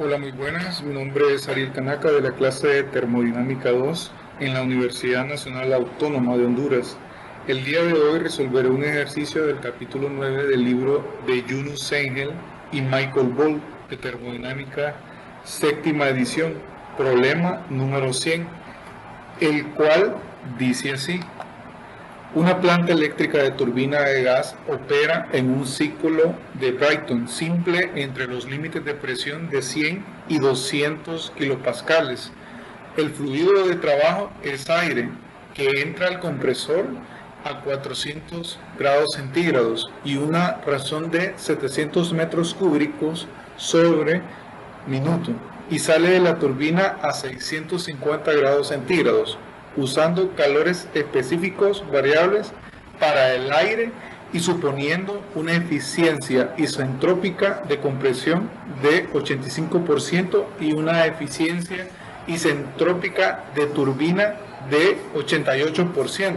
Hola, muy buenas. Mi nombre es Ariel Canaca de la clase de Termodinámica 2 en la Universidad Nacional Autónoma de Honduras. El día de hoy resolveré un ejercicio del capítulo 9 del libro de Yunus Engel y Michael Bolt de Termodinámica, séptima edición, problema número 100, el cual dice así. Una planta eléctrica de turbina de gas opera en un ciclo de Brayton simple entre los límites de presión de 100 y 200 kilopascales. El fluido de trabajo es aire que entra al compresor a 400 grados centígrados y una razón de 700 metros cúbicos sobre minuto y sale de la turbina a 650 grados centígrados usando calores específicos variables para el aire y suponiendo una eficiencia isentrópica de compresión de 85% y una eficiencia isentrópica de turbina de 88%,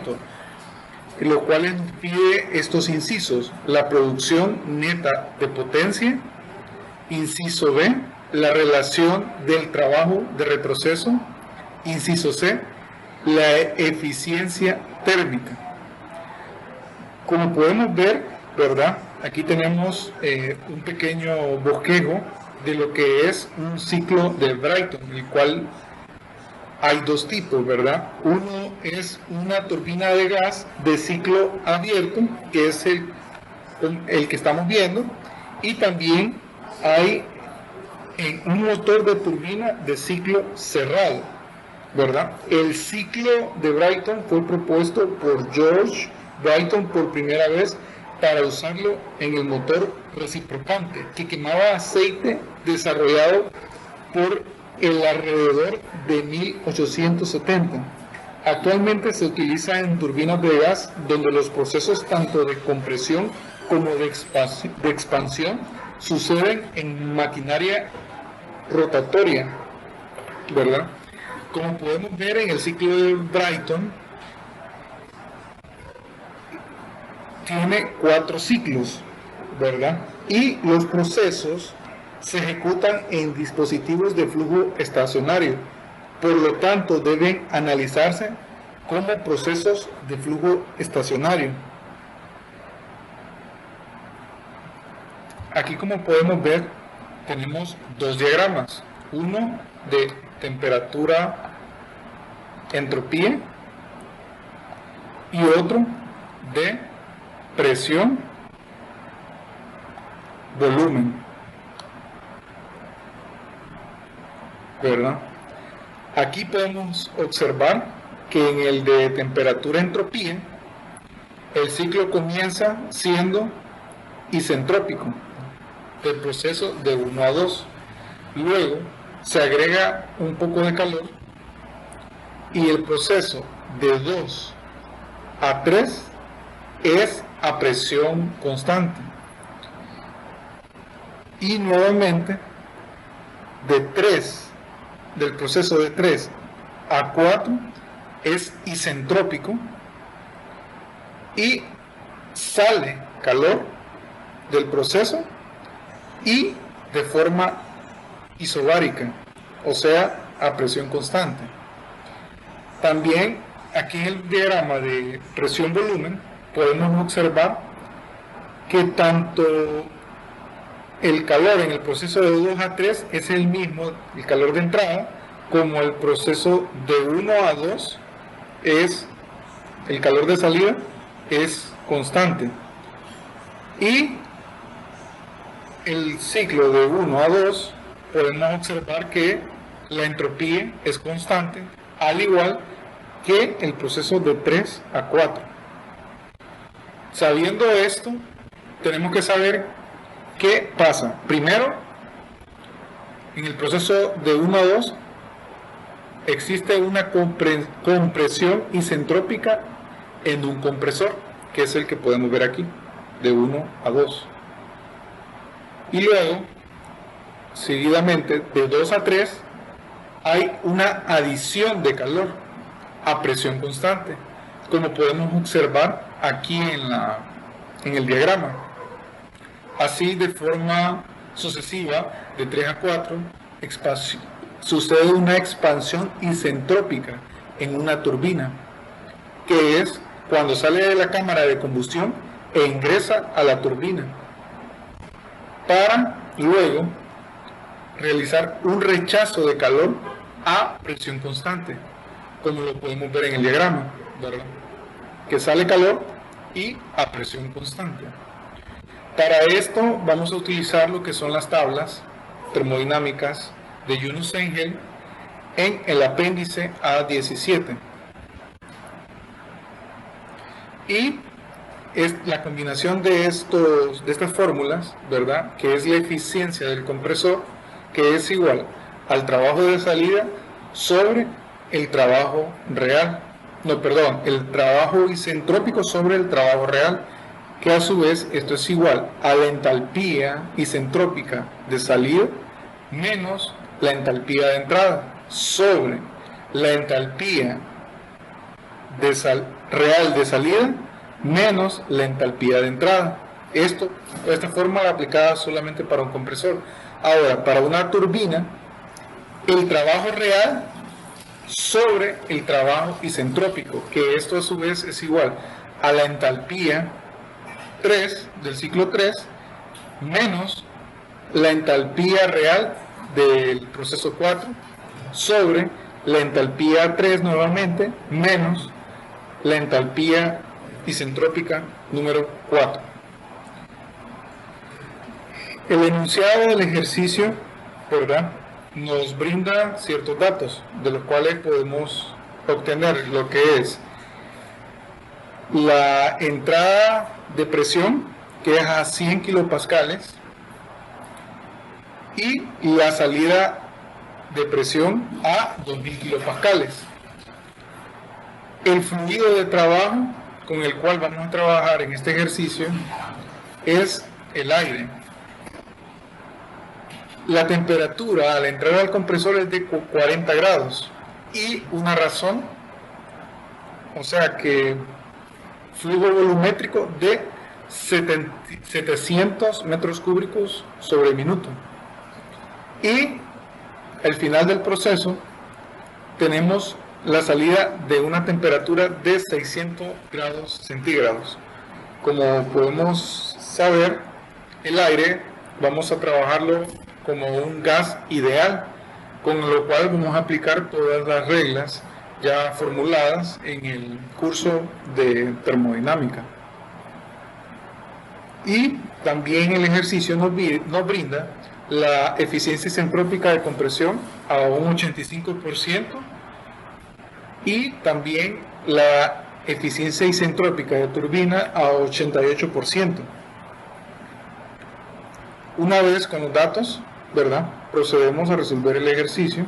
lo cual pide estos incisos: la producción neta de potencia, inciso B, la relación del trabajo de retroceso, inciso C, la eficiencia térmica. Como podemos ver, ¿verdad? Aquí tenemos un pequeño bosquejo de lo que es un ciclo de Brayton, el cual hay dos tipos, ¿verdad? Uno es una turbina de gas de ciclo abierto, que es el que estamos viendo, y también hay un motor de turbina de ciclo cerrado, ¿verdad? El ciclo de Brayton fue propuesto por George Brayton por primera vez para usarlo en el motor reciprocante que quemaba aceite desarrollado por el alrededor de 1870. Actualmente se utiliza en turbinas de gas donde los procesos tanto de compresión como de expansión suceden en maquinaria rotatoria, ¿verdad? Como podemos ver en el ciclo de Brayton, tiene 4 ciclos, ¿verdad? Y los procesos se ejecutan en dispositivos de flujo estacionario, por lo tanto deben analizarse como procesos de flujo estacionario. Aquí, como podemos ver, tenemos dos diagramas, uno de temperatura, entropía, y otro de presión, volumen, ¿verdad? Aquí podemos observar que en el de temperatura, entropía, el ciclo comienza siendo isentrópico del proceso de 1 a 2, luego se agrega un poco de calor y el proceso de 2 a 3 es a presión constante, y nuevamente del proceso de 3 a 4 es isentrópico y sale calor del proceso y de forma isobárica, o sea, a presión constante. También aquí en el diagrama de presión-volumen podemos observar que tanto el calor en el proceso de 2 a 3 es el mismo, el calor de entrada, como el proceso de 1 a 2 es el calor de salida, es constante. Y el ciclo de 1 a 2 podemos observar que la entropía es constante, al igual que el proceso de 3 a 4. Sabiendo esto, tenemos que saber qué pasa. Primero, en el proceso de 1 a 2 existe una compresión isentrópica en un compresor, que es el que podemos ver aquí, de 1 a 2. Y luego, seguidamente, de 2 a 3, hay una adición de calor a presión constante, como podemos observar aquí en el diagrama. Así, de forma sucesiva, de 3 a 4, sucede una expansión isentrópica en una turbina, que es cuando sale de la cámara de combustión e ingresa a la turbina, para luego realizar un rechazo de calor a presión constante, como lo podemos ver en el diagrama, ¿verdad? Que sale calor y a presión constante. Para esto vamos a utilizar lo que son las tablas termodinámicas de Yunus Engel en el apéndice A17. Y es la combinación de estas fórmulas, ¿verdad? Que es la eficiencia del compresor, que es igual al trabajo de salida sobre el trabajo real. No, perdón, el trabajo isentrópico sobre el trabajo real, que a su vez esto es igual a la entalpía isentrópica de salida menos la entalpía de entrada sobre la entalpía real de salida menos la entalpía de entrada. Esta fórmula aplicada solamente para un compresor. Ahora, para una turbina, el trabajo real sobre el trabajo isentrópico, que esto a su vez es igual a la entalpía 3 del ciclo 3 menos la entalpía real del proceso 4 sobre la entalpía 3 nuevamente menos la entalpía isentrópica número 4. El enunciado del ejercicio, ¿verdad?, nos brinda ciertos datos de los cuales podemos obtener lo que es la entrada de presión, que es a 100 kilopascales, y la salida de presión a 2000 kilopascales. El fluido de trabajo con el cual vamos a trabajar en este ejercicio es el aire. La temperatura al entrar al compresor es de 40 grados y una razón, o sea que flujo volumétrico de 700 metros cúbicos sobre minuto. Y al final del proceso tenemos la salida de una temperatura de 600 grados centígrados. Como podemos saber, el aire vamos a trabajarlo como un gas ideal, con lo cual vamos a aplicar todas las reglas ya formuladas en el curso de termodinámica. Y también el ejercicio nos brinda la eficiencia isentrópica de compresión a un 85% y también la eficiencia isentrópica de turbina a 88%. Una vez con los datos, ¿verdad?, procedemos a resolver el ejercicio.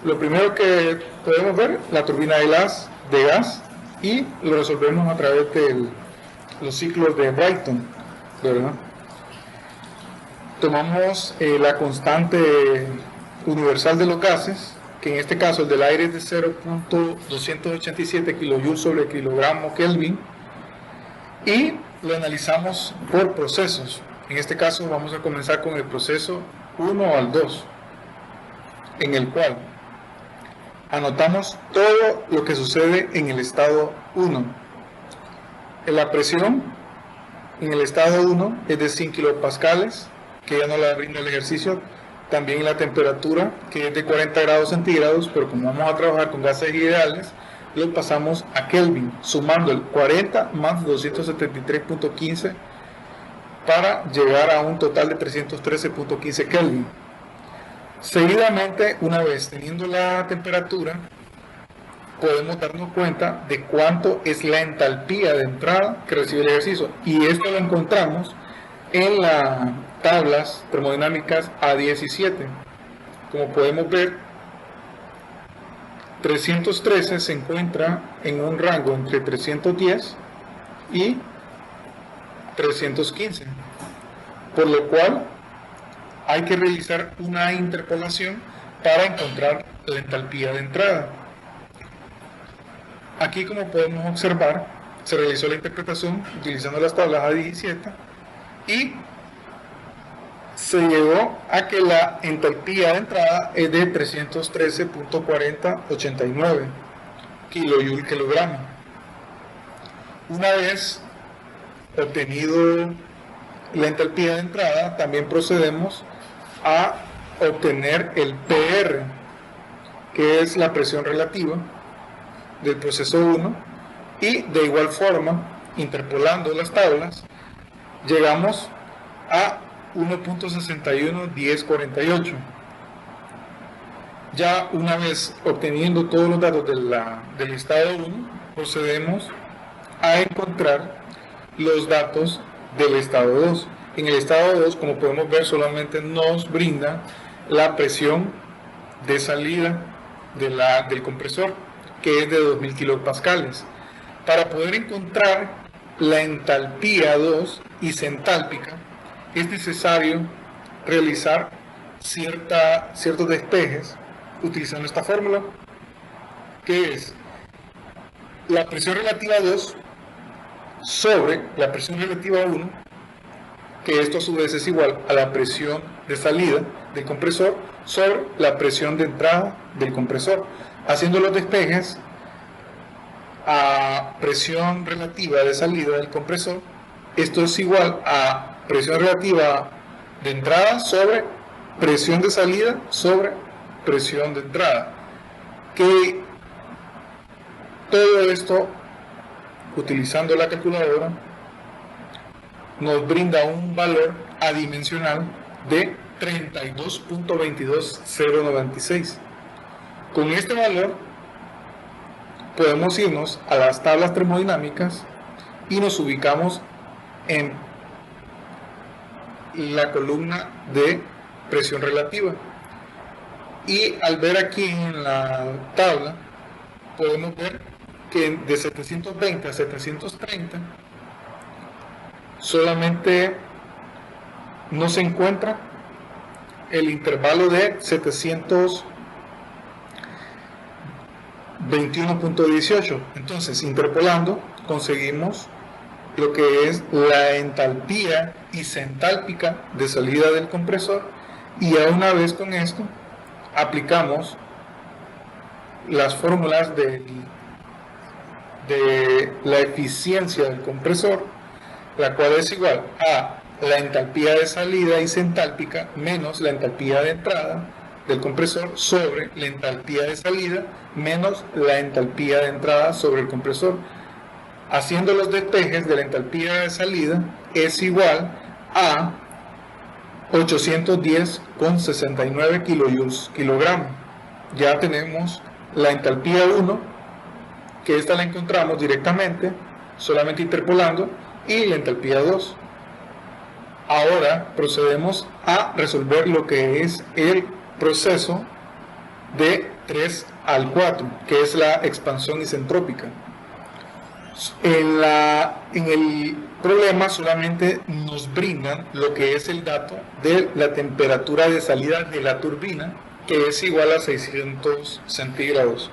Lo primero que podemos ver, la turbina de gas, y lo resolvemos a través de los ciclos de Brayton, ¿verdad? Tomamos la constante universal de los gases, que en este caso el del aire es de 0.287 kJ sobre kilogramo Kelvin, y lo analizamos por procesos. En este caso vamos a comenzar con el proceso 1 al 2, en el cual anotamos todo lo que sucede en el estado 1. La presión en el estado 1 es de 100 kilopascales, que ya no la brinda el ejercicio. También la temperatura, que es de 40 grados centígrados, pero como vamos a trabajar con gases ideales, lo pasamos a Kelvin, sumando el 40 más 273.15 para llegar a un total de 313.15 Kelvin. Seguidamente, una vez teniendo la temperatura, podemos darnos cuenta de cuánto es la entalpía de entrada que recibe el ejercicio, y esto lo encontramos en las tablas termodinámicas A17. Como podemos ver, 313 se encuentra en un rango entre 310 y 315, por lo cual hay que realizar una interpolación para encontrar la entalpía de entrada. Aquí, como podemos observar, se realizó la interpretación utilizando las tablas A17 y se llegó a que la entalpía de entrada es de 313.4089 kJ/kg. Una vez obtenido la entalpía de entrada, también procedemos a obtener el PR, que es la presión relativa del proceso 1, y de igual forma, interpolando las tablas, llegamos a 1.611048. Ya una vez obteniendo todos los datos del estado 1, procedemos a encontrar los datos del estado 2. En el estado 2, como podemos ver, solamente nos brinda la presión de salida del compresor, que es de 2000 kilopascales. Para poder encontrar la entalpía 2 isentálpica, es necesario realizar ciertos despejes utilizando esta fórmula, que es la presión relativa 2 sobre la presión relativa 1, que esto a su vez es igual a la presión de salida del compresor sobre la presión de entrada del compresor. Haciendo los despejes a presión relativa de salida del compresor, esto es igual a presión relativa de entrada sobre presión de salida sobre presión de entrada, que todo esto, utilizando la calculadora, nos brinda un valor adimensional de 32.22096. Con este valor podemos irnos a las tablas termodinámicas y nos ubicamos en la columna de presión relativa, y al ver aquí en la tabla podemos ver que de 720 a 730 solamente no se encuentra el intervalo de 721.18. Entonces, interpolando, conseguimos lo que es la entalpía isentálpica de salida del compresor, y ya una vez con esto aplicamos las fórmulas de la eficiencia del compresor, la cual es igual a la entalpía de salida isentálpica menos la entalpía de entrada del compresor sobre la entalpía de salida menos la entalpía de entrada sobre el compresor. Haciendo los despejes de la entalpía de salida es igual a 810,69 kilogramos. Ya tenemos la entalpía 1, que esta la encontramos directamente solamente interpolando, y la entalpía 2. Ahora procedemos a resolver lo que es el proceso de 3 al 4, que es la expansión isentrópica. En el problema solamente nos brindan lo que es el dato de la temperatura de salida de la turbina, que es igual a 600 centígrados,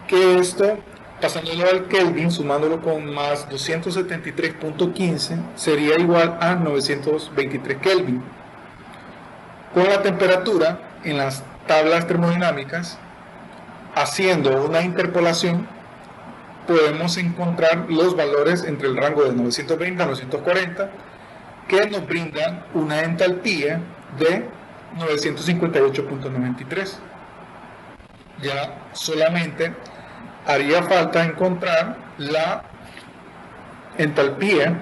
que esto, pasándolo al Kelvin, sumándolo con más 273.15, sería igual a 923 Kelvin. Con la temperatura en las tablas termodinámicas, haciendo una interpolación, podemos encontrar los valores entre el rango de 920 a 940, que nos brindan una entalpía de 958.93. Ya solamente haría falta encontrar la entalpía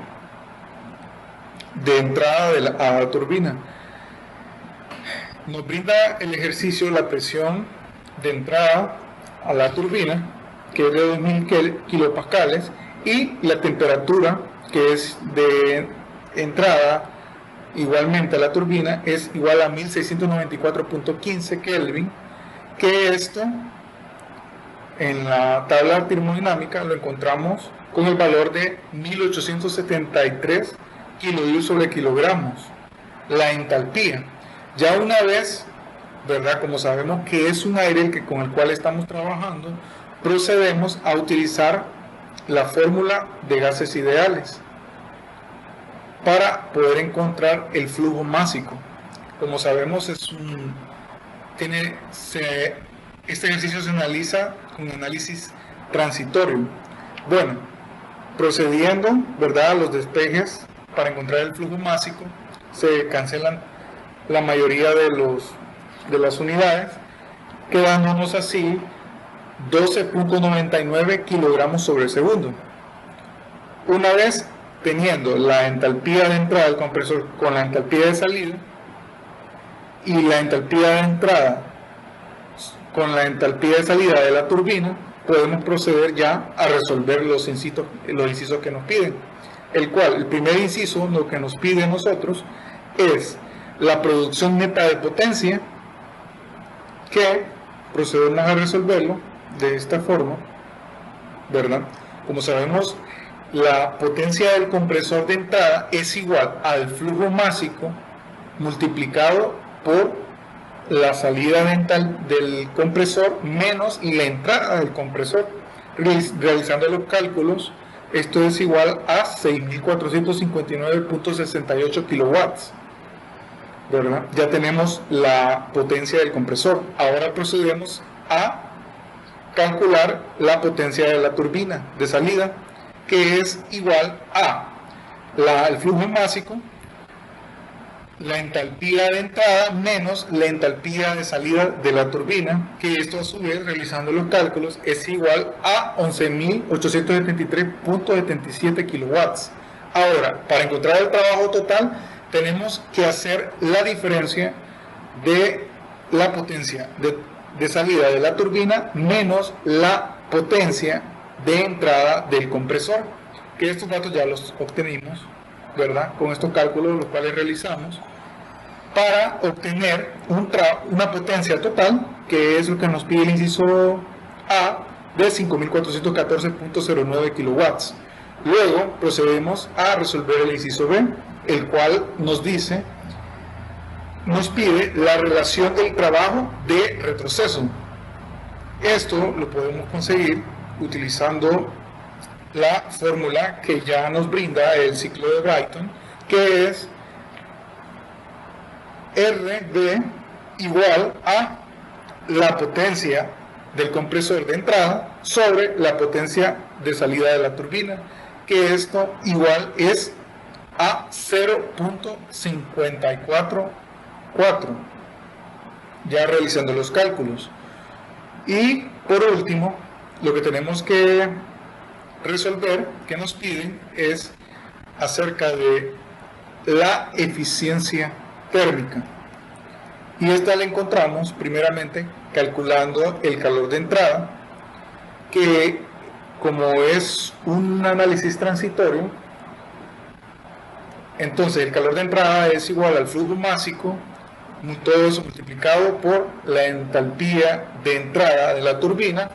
de entrada a la turbina. Nos brinda el ejercicio la presión de entrada a la turbina, que es de 2000 kilopascales, y la temperatura, que es de entrada igualmente a la turbina, es igual a 1694.15 Kelvin, que esto en la tabla termodinámica lo encontramos con el valor de 1873 kJ/kg, la entalpía. Ya una vez, ¿verdad?, como sabemos que es un aire con el cual estamos trabajando, procedemos a utilizar la fórmula de gases ideales para poder encontrar el flujo másico. Como sabemos, este ejercicio se analiza con análisis transitorio. Bueno, procediendo, ¿verdad?, a los despejes para encontrar el flujo másico, se cancelan la mayoría de las unidades, quedándonos así 12.99 kilogramos sobre segundo. Una vez teniendo la entalpía de entrada del compresor con la entalpía de salida y la entalpía de entrada con la entalpía de salida de la turbina, podemos proceder ya a resolver los incisos que nos piden, el primer inciso lo que nos pide a nosotros es la producción neta de potencia, que procedemos a resolverlo de esta forma, ¿verdad? Como sabemos, la potencia del compresor de entrada es igual al flujo másico multiplicado por la salida del compresor menos la entrada del compresor. Realizando los cálculos, esto es igual a 6.459.68 kilowatts, ¿verdad? Ya tenemos la potencia del compresor. Ahora procedemos a calcular la potencia de la turbina de salida, que es igual a el flujo másico, la entalpía de entrada menos la entalpía de salida de la turbina, que esto a su vez, realizando los cálculos, es igual a 11.873.77 kilowatts. Ahora, para encontrar el trabajo total, tenemos que hacer la diferencia de la potencia de salida de la turbina menos la potencia de entrada del compresor, que estos datos ya los obtenimos, ¿verdad?, con estos cálculos los cuales realizamos para obtener una potencia total, que es lo que nos pide el inciso A, de 5.414.09 kilowatts. Luego procedemos a resolver el inciso B, el cual nos pide la relación del trabajo de retroceso. Esto lo podemos conseguir utilizando la fórmula que ya nos brinda el ciclo de Brayton, que es RD igual a la potencia del compresor de entrada sobre la potencia de salida de la turbina, que esto igual es a 0.544, ya realizando los cálculos. Y por último, lo que tenemos que resolver, que nos piden, es acerca de la eficiencia térmica, y esta la encontramos primeramente calculando el calor de entrada, que como es un análisis transitorio, entonces el calor de entrada es igual al flujo másico, todo eso multiplicado por la entalpía de entrada de la turbina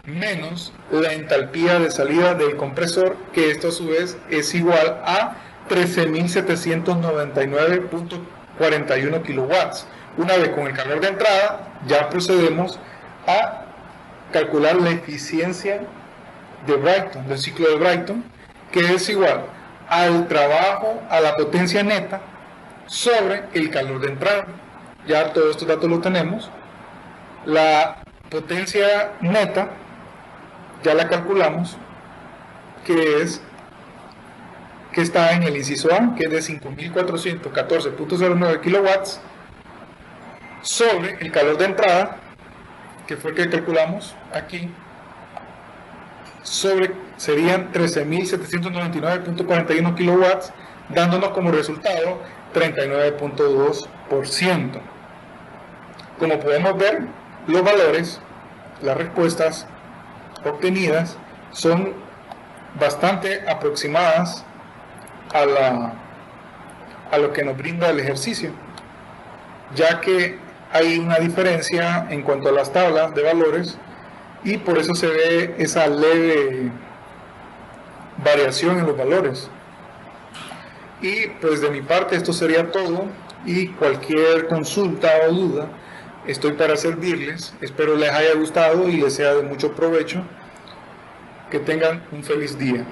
menos la entalpía de salida del compresor, que esto a su vez es igual a 13.799.41 kilowatts. Una vez con el calor de entrada, ya procedemos a calcular la eficiencia de Brayton, del ciclo de Brayton, que es igual al trabajo, a la potencia neta sobre el calor de entrada. Ya todos estos datos los tenemos. La potencia neta ya la calculamos, que está en el inciso A, que es de 5.414.09 kilowatts, sobre el calor de entrada, que fue el que calculamos aquí, serían 13.799.41 kilowatts, dándonos como resultado 39.2%. Como podemos ver, los valores, las respuestas obtenidas son bastante aproximadas a lo que nos brinda el ejercicio, ya que hay una diferencia en cuanto a las tablas de valores, y por eso se ve esa leve variación en los valores. Y pues de mi parte esto sería todo, y cualquier consulta o duda estoy para servirles. Espero les haya gustado y les sea de mucho provecho. Que tengan un feliz día.